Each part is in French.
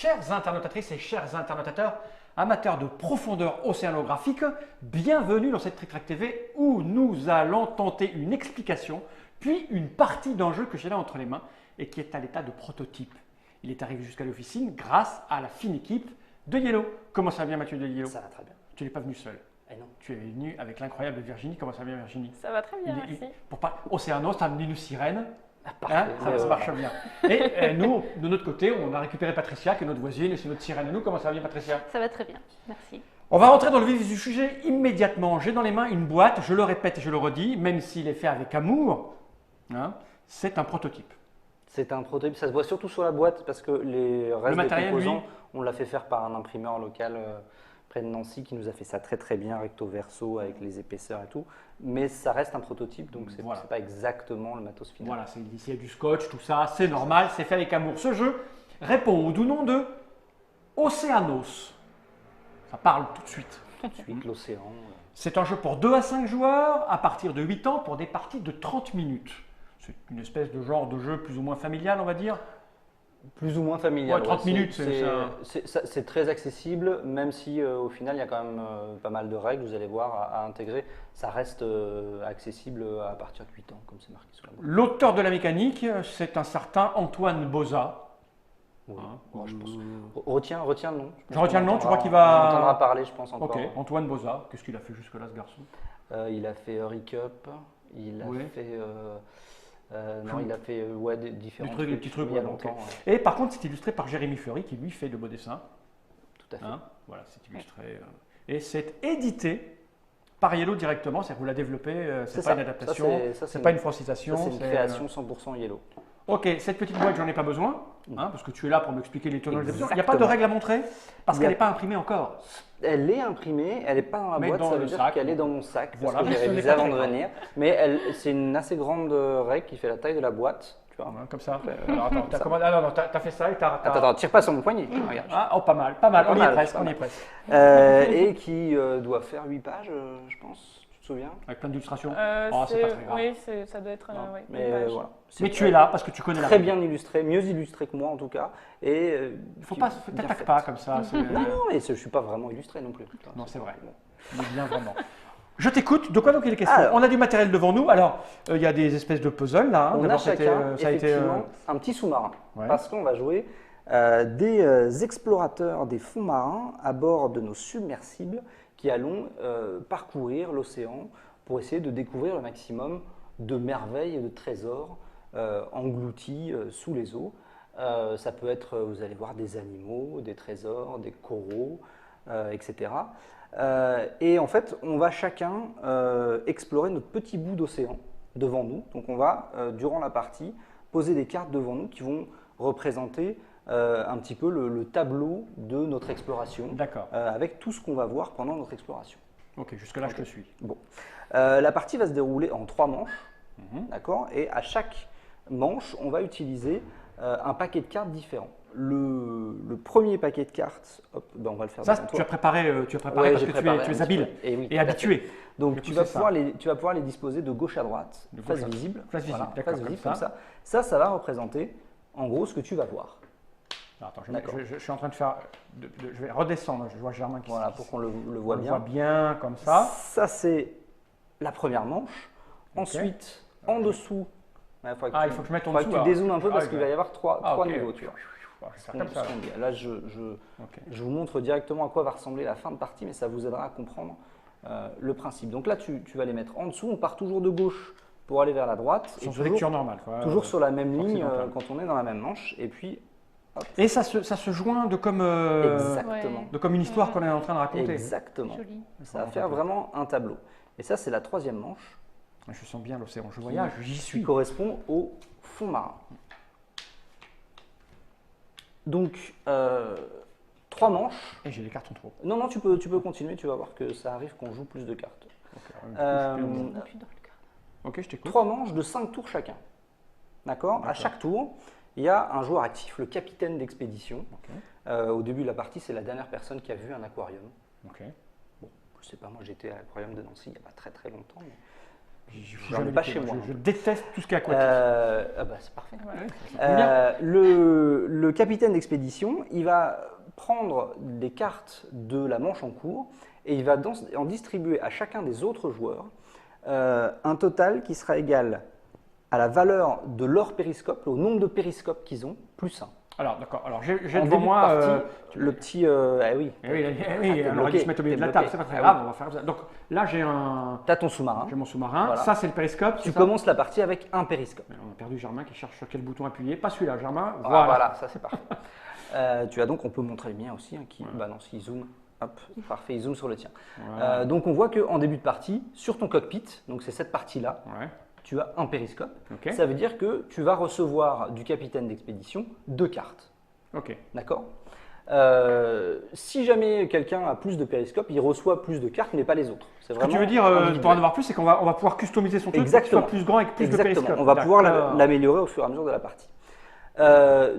Chères internautatrices et chers internautateurs, amateurs de profondeur océanographique, bienvenue dans cette Trick Track TV où nous allons tenter une explication, puis une partie d'un jeu que j'ai là entre les mains et qui est à l'état de prototype. Il est arrivé jusqu'à l'officine grâce à la fine équipe de Yellow. Comment ça va bien, Mathieu de Yellow? Ça va très bien. Tu n'es pas venu seul. Eh non. Tu es venu avec l'incroyable Virginie. Comment ça va bien, Virginie? Ça va très bien, merci. Pour pas Océanos, tu as amené une sirène. Parfait. Ça marche bien. Et nous, de notre côté, on a récupéré Patricia, qui est notre voisine, et c'est notre sirène à nous. Comment ça va bien, Patricia? Ça va très bien, merci. On va rentrer dans le vif du sujet immédiatement. J'ai dans les mains une boîte, je le répète et je le redis, même s'il est fait avec amour, hein, c'est un prototype. C'est un prototype, ça se voit surtout sur la boîte parce que les restes des matériel, composants, lui, on l'a fait faire par un imprimeur local près de Nancy qui nous a fait ça très très bien, recto verso avec les épaisseurs et tout. Mais ça reste un prototype, donc c'est Voilà. pas exactement le matos final. Voilà, ici il y a du scotch, tout ça, c'est normal, c'est fait avec amour. Ce jeu répond au doux nom de Océanos. Ça parle tout de suite. Ensuite, l'océan. C'est un jeu pour 2 à 5 joueurs à partir de 8 ans pour des parties de 30 minutes. C'est une espèce de genre de jeu plus ou moins familial, on va dire. Plus ou moins familial. Ouais, 30 minutes, c'est très accessible, même si au final il y a quand même pas mal de règles, vous allez voir, à intégrer. Ça reste accessible à partir de 8 ans, comme c'est marqué sur la boîte. L'auteur de la mécanique, c'est un certain Antoine Boza. Oui. Hein, Bon, je pense. Retiens le nom. Je retiens le nom, tu crois qu'il va. On entendra parler, je pense, encore. Ok, Antoine Boza. Qu'est-ce qu'il a fait jusque-là, ce garçon? Il a fait Recap, il a Ouais. fait. Non, il a fait des différents des petits trucs, il y a ouais, longtemps. ok. Et par contre, c'est illustré par Jérémy Fleury, qui lui fait de beaux dessins. Tout à fait. Hein, voilà, c'est illustré. Et c'est édité par Yellow directement, c'est-à-dire que vous la développez, c'est pas ça. une adaptation, c'est pas une francisation. Ça, c'est une création 100% Yellow. Ok, cette petite boîte, j'en ai pas besoin, hein, parce que tu es là pour m'expliquer les tenants et les aboutissants. Il n'y a pas de Exactement. règle à montrer, parce qu'elle n'est pas imprimée encore. Elle est imprimée, elle n'est pas dans la Mais boîte, dans ça le veut dire sac. qu'elle est dans mon sac, Voilà, parce que mais j'ai ce n'est révisé pas avant très de grave. venir. Mais c'est une assez grande règle qui fait la taille de la boîte. Tu vois. Hein, comme ça. Alors attends, t'as fait ça et Attends, tire pas sur mon poignet. Regarde. Ah, oh, pas mal, pas mal, Pas on y mal, est presque, pas on y mal. est presque. Et qui doit faire 8 pages, je pense. Tu te souviens? Avec plein d'illustrations. Oh, c'est pas très grave. Oui, ça doit être Non, ouais, mais une page. voilà. Mais tu es là parce que tu connais la Très règle. bien illustré, mieux illustré que moi en tout cas. Et Faut pas, bien t'attaques fait. pas comme ça. Non, non, mais je suis pas vraiment illustré non plus. Non, c'est vrai. Bon. Mais bien vraiment. Je t'écoute. De quoi donc il est question? Alors. On a du matériel devant nous. Alors, il y a des espèces de puzzles là. Hein. On a D'abord, chacun ça a été. effectivement un petit sous-marin Ouais. parce qu'on va jouer des explorateurs des fonds marins à bord de nos submersibles qui allons parcourir l'océan pour essayer de découvrir le maximum de merveilles et de trésors engloutis sous les eaux. Ça peut être, vous allez voir, des animaux, des trésors, des coraux, etc. Et en fait, on va chacun explorer notre petit bout d'océan devant nous. Donc on va, durant la partie, poser des cartes devant nous qui vont représenter un petit peu le tableau de notre exploration, D'accord. avec tout ce qu'on va voir pendant notre exploration. Ok, jusque-là, je te suis. Bon. La partie va se dérouler en 3 manches, d'accord. Et à chaque manche, on va utiliser un paquet de cartes différent. Le premier paquet de cartes, hop, ben on va le faire Ça, devant tu toi. as préparé Ouais, parce j'ai que préparé tu un es petit habile peu. Et oui, et tout à fait. habitué. Donc J'ai tu vas poussé ça. pouvoir les disposer de gauche à droite, De gauche face à droite. visible. Face visible, Voilà, d'accord, face comme visible, ça. comme ça. Ça va représenter en gros ce que tu vas voir. Alors, attends, D'accord. je suis en train de faire. Je vais redescendre. Je vois Germain qui Voilà, qui- pour qu'on le on voit le bien. voit bien comme ça. Ça, c'est la première manche. Ok. Ensuite, en dessous, il faut Ah, il faut que je mette en faudra dessous. que tu alors. dézoomes un peu parce Ah, qu'il va y avoir trois ok. niveaux. Tu vois. Je vais faire comme ça. Ce qu'on dit. Là, je Ok. vous montre directement à quoi va ressembler la fin de partie, mais ça vous aidera à comprendre le principe. Donc là, tu vas les mettre en dessous. On part toujours de gauche pour aller vers la droite. Sans toujours, lecture normale. Quoi. toujours sur la même ligne occidentale. quand on est dans la même manche. Et puis, hop. Et ça se joint de comme, Exactement. de comme une histoire qu'on est en train de raconter. Exactement. Joli. Ça va faire vraiment un tableau. Et ça, c'est la troisième manche Je sens bien l'océan. Je voyage, j'y qui suis. correspond au fond marin. Donc, 3 manches. Et j'ai les cartes en trop. Non, non, tu peux continuer, tu vas voir que ça arrive qu'on joue plus de cartes. Ok, je t'écoute. 3 manches de 5 tours chacun. D'accord. À D'accord. chaque tour, il y a un joueur actif, le capitaine d'expédition. Ok. Au début de la partie, c'est la dernière personne qui a vu un aquarium. Ok. Bon, je sais pas, moi j'étais à l'aquarium de Nancy il n'y a pas très très longtemps. Mais J'en ai pas chez moi. Je déteste tout ce qui est aquatique. C'est parfait. Bien. Le capitaine d'expédition, il va prendre des cartes de la manche en cours et il va en distribuer à chacun des autres joueurs un total qui sera égal à la valeur de leur périscope, au nombre de périscopes qu'ils ont, plus 1. Alors, d'accord. Alors, j'ai En devant début de moi. partie, le petit. Oui. Oui, on aurait dû se mettre au milieu de la table, c'est pas très grave, on va faire ça. Donc là, j'ai Tu as ton sous-marin. mon sous-marin. Voilà. Ça, c'est le périscope. Tu commences la partie avec un périscope. On a perdu Germain qui cherche sur quel bouton appuyer. Pas celui-là, Germain. Voilà, ça c'est parfait. On peut montrer le mien aussi, qui balance, il zoome. Hop, parfait, il zoome sur le tien. Voilà. Donc on voit qu'en début de partie, sur ton cockpit, donc c'est cette partie-là, Ouais. tu as un périscope. Ok. Ça veut dire que tu vas recevoir du capitaine d'expédition 2 cartes. Ok. D'accord. Si jamais quelqu'un a plus de périscopes, il reçoit plus de cartes, mais pas les autres. C'est Ce que tu vraiment veux dire, individuel. pour en avoir plus, c'est qu'on va pouvoir customiser son truc pour qu'il Exactement. soit plus grand avec plus de Exactement. périscopes. On va pouvoir D'accord. l'améliorer au fur et à mesure de la partie.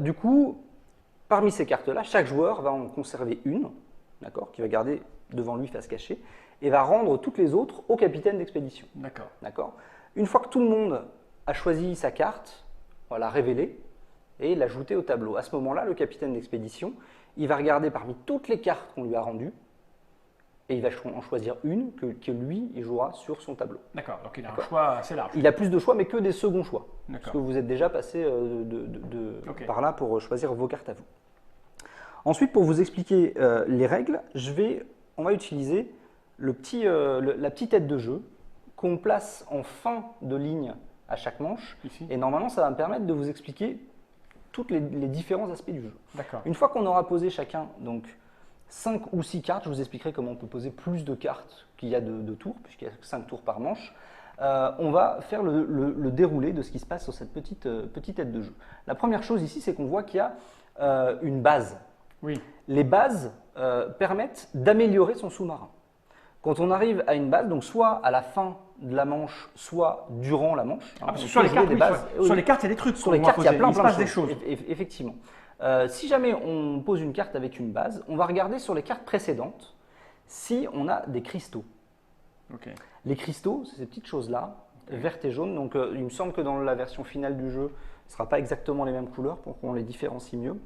Du coup, parmi ces cartes-là, chaque joueur va en conserver une, d'accord, qui va garder devant lui face cachée, et va rendre toutes les autres au capitaine d'expédition. D'accord. D'accord. Une fois que tout le monde a choisi sa carte, on va la révéler et l'ajouter au tableau. À ce moment-là, le capitaine d'expédition, il va regarder parmi toutes les cartes qu'on lui a rendues et il va en choisir une que lui, il jouera sur son tableau. D'accord. Donc il a un choix assez large. Il a plus de choix, mais que des seconds choix. Parce D'accord. que vous êtes déjà passé Ok. par là pour choisir vos cartes à vous. Ensuite, pour vous expliquer les règles, on va utiliser la petite tête de jeu qu'on place en fin de ligne à chaque manche. Ici. Et normalement, ça va me permettre de vous expliquer tous les différents aspects du jeu. D'accord. Une fois qu'on aura posé chacun donc 5 ou 6 cartes, je vous expliquerai comment on peut poser plus de cartes qu'il y a de tours, puisqu'il y a 5 tours par manche. On va faire le déroulé de ce qui se passe sur cette petite tête de jeu. La première chose ici, c'est qu'on voit qu'il y a une base. Oui. Les bases permettent d'améliorer son sous-marin. Quand on arrive à une base, donc soit à la fin de la manche, soit durant la manche. Ah, parce que on sur peut les jouer cartes, des oui, bases. sur les cartes, il y a des trucs. Sur les qu'on va cartes, il y a poser. plein se de passe des choses. Effectivement. Si jamais on pose une carte avec une base, on va regarder sur les cartes précédentes si on a des cristaux. Ok. Les cristaux, c'est ces petites choses-là, vertes et jaunes. Donc il me semble que dans la version finale du jeu, ce ne sera pas exactement les mêmes couleurs pour qu'on les différencie mieux.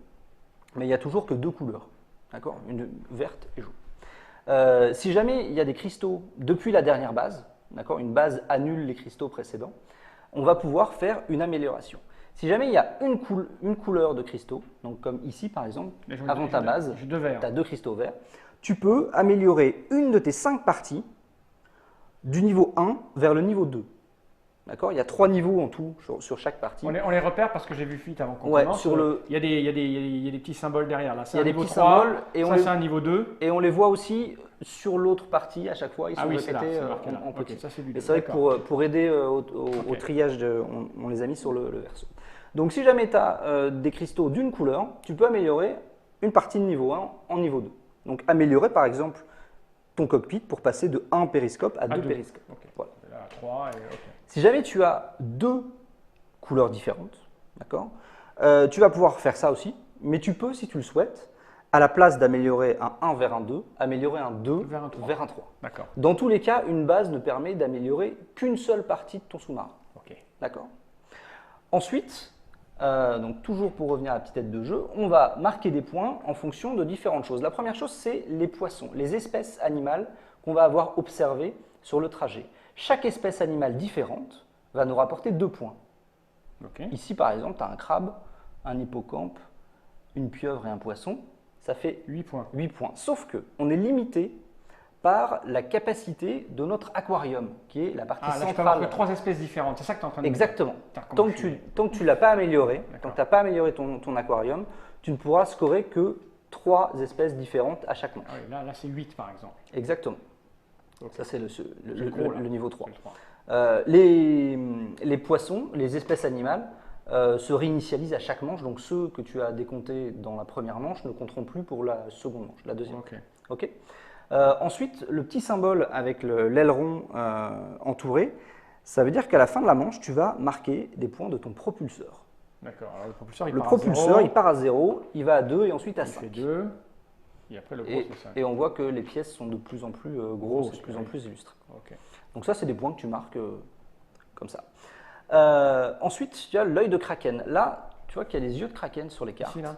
Mais il n'y a toujours que 2 couleurs, d'accord, une verte et jaune. Si jamais il y a des cristaux depuis la dernière base, d'accord, une base annule les cristaux précédents, on va pouvoir faire une amélioration. Si jamais il y a une couleur de cristaux, donc comme ici par exemple, avant ta base, j'ai 2 verts. tu as 2 cristaux verts, tu peux améliorer une de tes 5 parties du niveau 1 vers le niveau 2. D'accord. Il y a 3 niveaux en tout sur chaque partie. On les repère parce que j'ai vu fuite avant qu'on Ouais, commence. Il y a des petits symboles derrière. Là, c'est Il y a un des niveau petits 3, symboles et ça c'est un niveau 2. Et on les voit aussi sur l'autre partie à chaque fois. Ils sont oui, c'est là, répétés c'est marqué là. en Ok, petit. ça c'est du Et 2. c'est vrai que pour aider au Ok. triage, on les a mis sur le verso. Donc si jamais tu as des cristaux d'une couleur, tu peux améliorer une partie de niveau 1 en niveau 2. Donc améliorer par exemple ton cockpit pour passer de 1 périscope à 2 périscopes. Ok. Voilà. Là, 3 et ok. Si jamais tu as 2 couleurs différentes, d'accord, tu vas pouvoir faire ça aussi, mais tu peux, si tu le souhaites, à la place d'améliorer un 1 vers un 2, améliorer un 2 Vers un 3. vers un 3. D'accord. Dans tous les cas, une base ne permet d'améliorer qu'une seule partie de ton sous-marin. Ok. D'accord. Ensuite, donc toujours pour revenir à la petite tête de jeu, on va marquer des points en fonction de différentes choses. La première chose, c'est les poissons, les espèces animales qu'on va avoir observées sur le trajet. Chaque espèce animale différente va nous rapporter 2 points. Ok. Ici, par exemple, tu as un crabe, un hippocampe, une pieuvre et un poisson. Ça fait 8 points. 8 points. Sauf qu'on est limité par la capacité de notre aquarium, qui est la partie Ah, là, je peux avoir centrale. que 3 espèces différentes. C'est ça que tu es en train de Exactement. me dire. Tant que tu ne l'as pas amélioré, D'accord. tant que tu n'as pas amélioré ton aquarium, tu ne pourras scorer que 3 espèces différentes à chaque manche. Ah oui, là c'est 8 par exemple. Exactement. Ok. Ça, c'est C'est gros, là. le niveau 3. C'est le 3. Les poissons, les espèces animales, se réinitialisent à chaque manche. Donc ceux que tu as décomptés dans la première manche ne compteront plus pour la seconde manche, la deuxième. Ok. Ok. Ensuite, le petit symbole avec l'aileron entouré, ça veut dire qu'à la fin de la manche, tu vas marquer des points de ton propulseur. D'accord. Alors le propulseur, il Le part propulseur, à 0, il part à 0, il va à 2 et ensuite à il 5. fait 2. Et après le gros, c'est 5. Et on voit que les pièces sont de plus en plus grosses, de plus en plus illustrées. Ok. Donc ça, c'est des points que tu marques comme ça. Ensuite, tu as l'œil de kraken. Là, tu vois qu'il y a des yeux de kraken sur les cartes. Ici, là.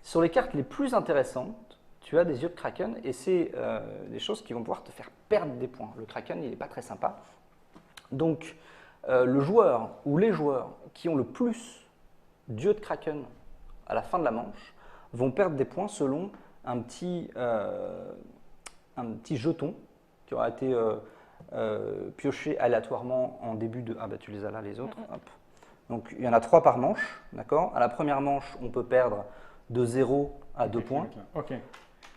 Sur les cartes les plus intéressantes, tu as des yeux de kraken et c'est des choses qui vont pouvoir te faire perdre des points. Le kraken, il n'est pas très sympa. Donc, le joueur ou les joueurs qui ont le plus d'yeux de kraken à la fin de la manche vont perdre des points selon un petit jeton qui aura été pioché aléatoirement en début de… Ah bah tu les as là les autres. Hop. Donc il y en a 3 par manche, d'accord. À la première manche, on peut perdre de 0 à 2 points. Ok,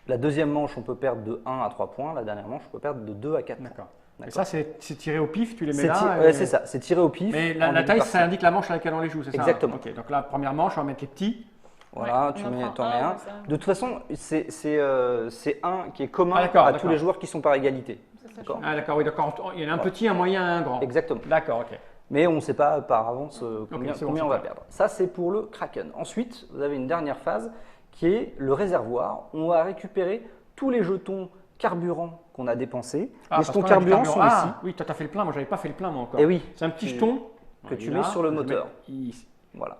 La deuxième manche, on peut perdre de 1 à 3 points. La dernière manche, on peut perdre de 2 à 4 points. d'accord. Et D'accord. ça, c'est tiré au pif, tu les mets C'est là. ouais, c'est ça, c'est tiré au pif. Mais en la début de taille, partie. ça indique la manche à laquelle on les joue, c'est ça? Exactement. Ok, donc la première manche, on va mettre les petits. Voilà, Ouais, tu on en mets, prend t'en mets un, un. ouais, ça. De toute façon, c'est un qui est commun Ah, d'accord, à tous d'accord. les joueurs qui sont par égalité. Ça D'accord. change. Ah d'accord, oui, d'accord. Il y en a un petit, un moyen, un grand. Exactement. D'accord, ok. Mais on ne sait pas par avance combien, c'est bon, combien on c'est va clair. perdre. Ça, c'est pour le Kraken. Ensuite, vous avez une dernière phase qui est le réservoir. On va récupérer tous les jetons carburant qu'on a dépensés. Les parce jetons qu'on a du carburant sont ici. Ah, oui, toi, tu as fait le plein. Moi, j'avais pas fait le plein, moi, encore. Et oui, C'est un petit tu- jeton que tu Il est mets là, sur le je moteur. mets ici, Voilà.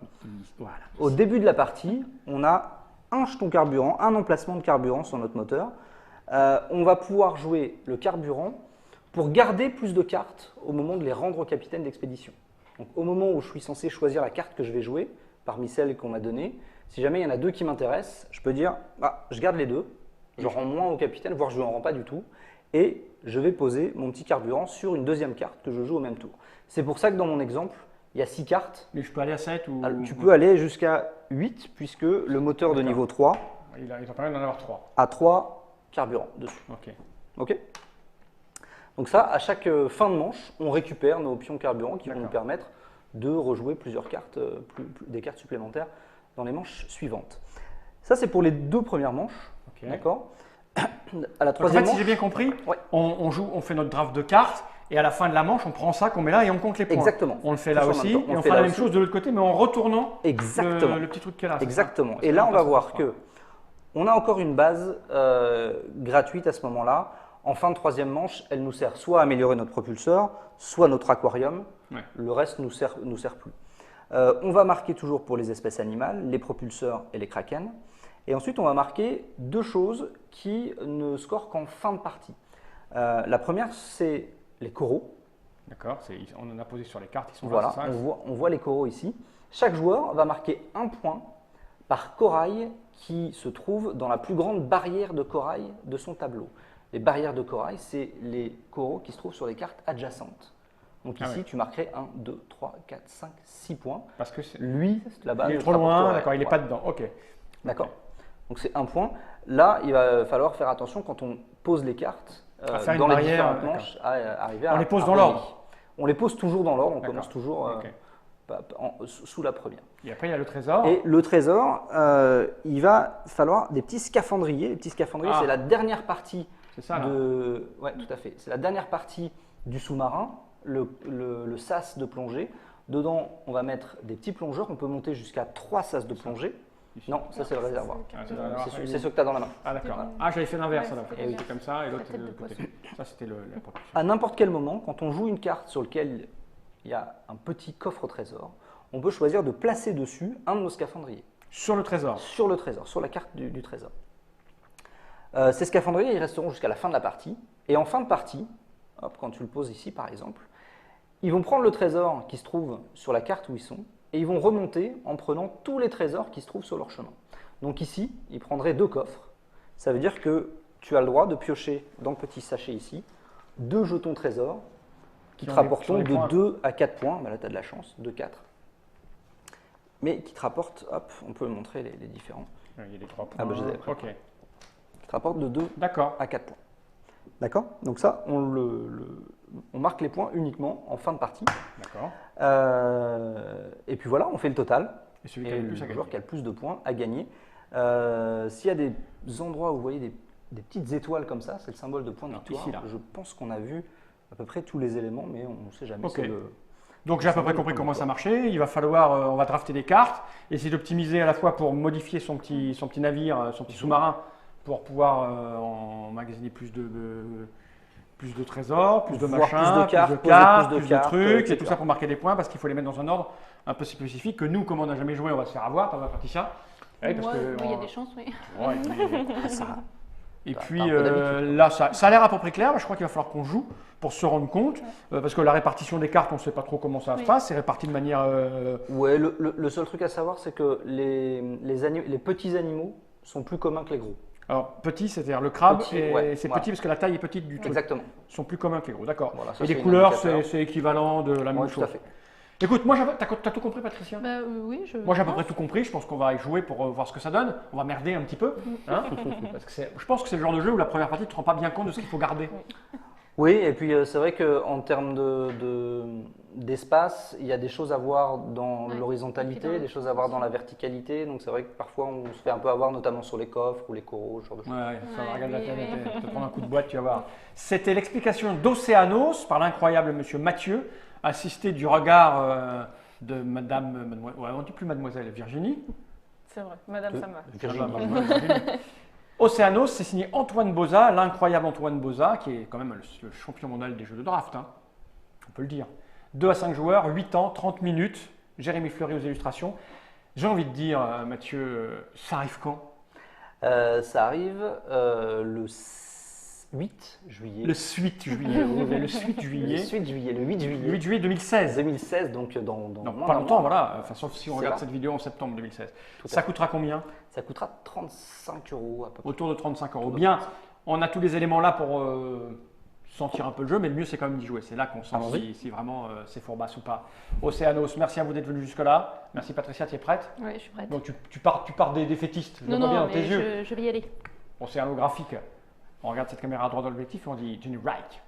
voilà. Au début de la partie, on a un jeton carburant, un emplacement de carburant sur notre moteur. On va pouvoir jouer le carburant pour garder plus de cartes au moment de les rendre au capitaine d'expédition. Donc, au moment où je suis censé choisir la carte que je vais jouer, parmi celles qu'on m'a données, si jamais il y en a 2 qui m'intéressent, je peux dire ah, je garde les 2, je rends moins au capitaine, voire je n'en rends pas du tout, et je vais poser mon petit carburant sur une deuxième carte que je joue au même tour. C'est pour ça que dans mon exemple, il y a 6 cartes. Mais je peux aller à 7 ou… Tu peux aller jusqu'à 8 puisque le moteur de D'accord. niveau 3 Il en permet d'en avoir 3. a 3 carburants dessus. Ok. Ok. Donc ça, à chaque fin de manche, on récupère nos pions carburants qui vont nous D'accord. permettre de rejouer plusieurs cartes, des cartes supplémentaires dans les manches suivantes. Ça, c'est pour les 2 premières manches. Ok. D'accord. À la Donc, en troisième fait, si j'ai manche, bien compris, Ouais. on joue, on fait notre draft de cartes et à la fin de la manche, on prend ça qu'on met là et on compte les points. Exactement. On le fait là Tous en même aussi temps. On et le on fait fera là la même aussi. chose de l'autre côté, mais en retournant exactement. le petit truc qui est là. c'est ça Exactement. Parce Et que là, on va passe voir par que on a encore une base gratuite à ce moment-là. En fin de troisième manche, elle nous sert soit à améliorer notre propulseur, soit notre aquarium. Ouais. Le reste nous sert plus. On va marquer toujours pour les espèces animales, les propulseurs et les kraken. Et ensuite, on va marquer 2 choses qui ne scorent qu'en fin de partie. La première, c'est les coraux. D'accord, on en a posé sur les cartes, ils sont Voilà, là, c'est ça on voit les coraux ici. Chaque joueur va marquer 1 point par corail qui se trouve dans la plus grande barrière de corail de son tableau. Les barrières de corail, c'est les coraux qui se trouvent sur les cartes adjacentes. Donc Ah ici, ouais. tu marquerais 1, 2, 3, 4, 5, 6 points. Parce que c'est… Lui, là-bas, Il est ne trop te loin, rapporterait- d'accord, il n'est voilà. pas dedans. Ok. D'accord. Donc c'est 1 point. Là, il va falloir faire attention quand on pose les cartes À faire une dans les barrière, différentes d'accord. manches à arriver On à les pose à dans relier. l'ordre. On les pose toujours dans l'ordre, on D'accord. commence toujours Ok. sous la première. Et après, il y a le trésor. Et le trésor, il va falloir des petits scaphandriers. Les petits scaphandriers, Ah. c'est la dernière partie C'est ça, là. Ouais, tout à fait. C'est la dernière partie du sous-marin, le sas de plongée. Dedans, on va mettre des petits plongeurs. On peut monter jusqu'à 3 sas de plongée. Ici. Non, ça c'est le réservoir. Ah, c'est le réservoir. C'est ce que tu as dans la main. Ah, d'accord. Voilà. Ah, j'avais fait l'inverse, Ouais, alors. c'était C'était bien. comme ça et l'autre, La tête de de l'autre côté. poisson. Ça, c'était la propulsion. À n'importe quel moment, quand on joue une carte sur laquelle il y a un petit coffre au trésor, on peut choisir de placer dessus un de nos scaphandriers. Sur le trésor. Sur le trésor, sur la carte du trésor. Ces scaphandriers, ils resteront jusqu'à la fin de la partie. Et en fin de partie, hop, quand tu le poses ici par exemple, ils vont prendre le trésor qui se trouve sur la carte où ils sont et ils vont remonter en prenant tous les trésors qui se trouvent sur leur chemin. Donc ici, ils prendraient 2 coffres. Ça veut dire que tu as le droit de piocher dans le petit sachet ici 2 jetons trésors qui te Sur les- rapporteront sur les points. de 2 à 4 points. Bah là, tu as de la chance, 2, 4. Mais qui te rapportent, hop, on peut montrer les différents. Il y a les 3 points. Ah, bah, je les avais Ok. Qui te rapportent de 2 D'accord. à 4 points. D'accord. Donc ça, on marque les points uniquement en fin de partie. D'accord. Et puis voilà, on fait le total. Et celui qui a Et le le plus à joueur gagner. qui a le plus de points a gagné. S'il y a des endroits où vous voyez des petites étoiles comme ça, c'est le symbole de point de Non, victoire. ici, là. Je pense qu'on a vu à peu près tous les éléments, mais on ne sait jamais. Ok. C'est le- Donc j'ai à peu près compris comment ça marchait. Il va falloir, on va drafter des cartes, essayer d'optimiser à la fois pour modifier son petit navire, son petit sous-marin, pour pouvoir emmagasiner plus plus de trésors, plus de Voire machins, plus de cartes, plus de poser cartes, plus de plus de cartes, trucs, etc. et tout ça pour marquer des points parce qu'il faut les mettre dans un ordre un peu spécifique que nous, comme on n'a jamais joué, on va se faire avoir, t'as vu, Patricia? Oui, parce Moi, que oui, il y a des chances, oui. ouais, mais- Ça, Et T'as puis un peu d'habitude, là, ça a l'air à peu près clair. Je crois qu'il va falloir qu'on joue pour se rendre compte. Parce que la répartition des cartes, on ne sait pas trop comment ça se Oui. passe. C'est réparti de manière. ouais, le seul truc à savoir, c'est que les petits animaux sont plus communs que les gros. Alors, petit, c'est-à-dire le crabe, Petit, et ouais, c'est voilà. petit parce que la taille est petite du truc. Exactement. Ils sont plus communs que les gros, d'accord. Voilà, ça, Et c'est les un couleurs, indicateur. c'est équivalent de la même Ouais, chose. tout à fait. Écoute, t'as tout compris, Patricia? Bah, oui, je. Moi, j'ai à peu près tout compris. Je pense qu'on va y jouer pour voir ce que ça donne. On va merder un petit peu. Hein parce que je pense que c'est le genre de jeu où la première partie, tu ne te rends pas bien compte de ce qu'il faut garder. Oui, et puis c'est vrai qu'en termes d'espace, il y a des choses à voir dans Ouais. Et l'horizontalité, puis dans des choses à voir dans la verticalité. Donc c'est vrai que parfois on se fait un peu avoir, notamment sur les coffres ou les coraux, ce genre de choses. Ouais, ça va, Ouais, regarde la oui, tête, oui. te prendre un coup de boîte, tu vas voir. C'était l'explication d'Océanos par l'incroyable monsieur Mathieu, assisté du regard de madame, ouais, on ne dit plus mademoiselle Virginie. C'est vrai, Madame ça me va. Virginie. Virginie. Océanos, c'est signé Antoine Boza, l'incroyable Antoine Boza, qui est quand même le champion mondial des jeux de draft, hein, on peut le dire. 2 à 5 joueurs, 8 ans, 30 minutes, Jérémy Fleury aux illustrations. J'ai envie de dire, Mathieu, ça arrive quand? Ça arrive le 8 juillet. Le 8 juillet. Le 8 juillet. Le 8 juillet, le 8 Le juillet 8 juillet 2016. 2016, donc dans Non, moins pas d'un longtemps, mois. voilà. Enfin, sauf si on C'est regarde là. cette vidéo en septembre 2016. Tout à Ça fait. coûtera combien? Ça coûtera 35 € à peu près. Autour de 35 euros. Autour de Bien, 35. on a tous les éléments là pour sentir un peu le jeu, mais le mieux c'est quand même d'y jouer. C'est là qu'on sent Allons-y. si vraiment c'est fourbasse ou pas. Océanos, merci à vous d'être venus jusque-là. Merci Patricia, tu es prête? Oui, je suis prête. Donc tu pars des fétistes, je le Non, vois bien non, dans tes mais yeux. je vais y aller. Océanographique. On regarde cette caméra à droite dans l'objectif et on dit right.